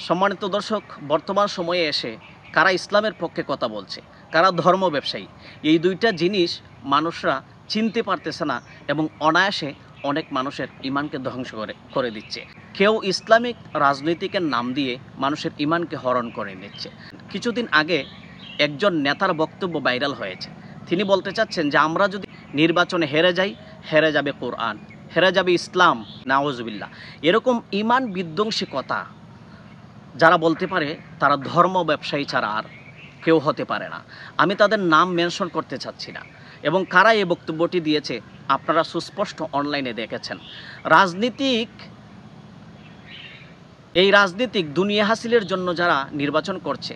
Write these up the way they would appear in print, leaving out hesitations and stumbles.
সম্মানিত দর্শক, বর্তমান সময়ে এসে কারা ইসলামের পক্ষে কথা বলছে, কারা ধর্ম ব্যবসায়ী, এই দুইটা জিনিস মানুষরা চিনতে পারতেছে না এবং অনায়াসে অনেক মানুষের ইমানকে ধ্বংস করে দিচ্ছে। কেউ ইসলামিক রাজনীতিকের নাম দিয়ে মানুষের ইমানকে হরণ করে নিচ্ছে। কিছুদিন আগে একজন নেতার বক্তব্য ভাইরাল হয়েছে। তিনি বলতে চাচ্ছেন যে আমরা যদি নির্বাচনে হেরে যাই, হেরে যাবে কোরআন, হেরে যাবে ইসলাম, নাউজুবিল্লাহ। এরকম ইমান বিধ্বংসী কথা যারা বলতে পারে তারা ধর্ম ব্যবসায়ী ছাড়া আর কেউ হতে পারে না। আমি তাদের নাম মেনশন করতে চাচ্ছি না এবং কারা এই বক্তব্যটি দিয়েছে আপনারা সুস্পষ্ট অনলাইনে দেখেছেন। রাজনীতিক দুনিয়া হাসিলের জন্য যারা নির্বাচন করছে,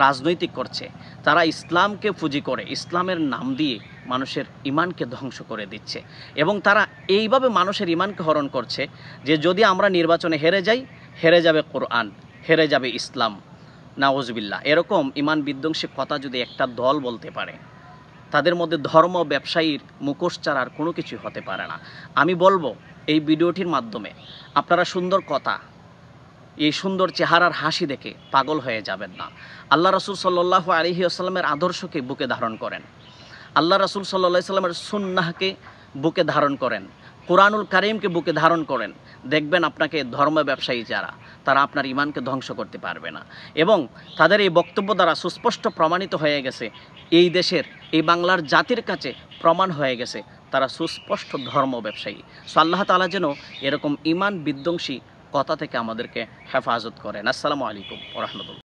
রাজনৈতিক করছে, তারা ইসলামকে পুঁজি করে ইসলামের নাম দিয়ে মানুষের ইমানকে ধ্বংস করে দিচ্ছে এবং তারা এইভাবে মানুষের ইমানকে হরণ করছে যে যদি আমরা নির্বাচনে হেরে যাই, হেরে যাবে কোরআন, হেরে যাবে ইসলাম, নাউজুবিল্লাহ। এরকম ইমান বিধ্বংসী কথা যদি একটা দল বলতে পারে, তাদের মধ্যে ধর্ম ব্যবসায়ীর মুখোশ ছাড়া আর কোনো কিছুই হতে পারে না। আমি বলবো এই ভিডিওটির মাধ্যমে আপনারা সুন্দর কথা, এই সুন্দর চেহারার হাসি দেখে পাগল হয়ে যাবেন না। আল্লাহ রাসূল সাল্লাল্লাহু আলাইহি ওয়াসাল্লামের আদর্শকে বুকে ধারণ করেন, আল্লাহ রাসূল সাল্লাল্লাহু আলাইহি ওয়াসাল্লামের সুন্নাহকে বুকে ধারণ করেন, কুরআনুল কারীমকে বুকে ধারণ করেন। দেখবেন আপনাকে ধর্ম ব্যবসায়ী যারা, তারা আপনার ইমানকে ধ্বংস করতে পারবে না। এবং তাদের এই বক্তব্য দ্বারা সুস্পষ্ট প্রমাণিত হয়ে গেছে, এই দেশের, এই বাংলার জাতির কাছে প্রমাণ হয়ে গেছে তারা সুস্পষ্ট ধর্ম ব্যবসায়ী। সো আল্লাহ তাআলা যেন এরকম ইমান বিধ্বংসী কথা থেকে আমাদেরকে হেফাজত করেন। আসসালামু আলাইকুম ওয়া রাহমাতুল্লাহ।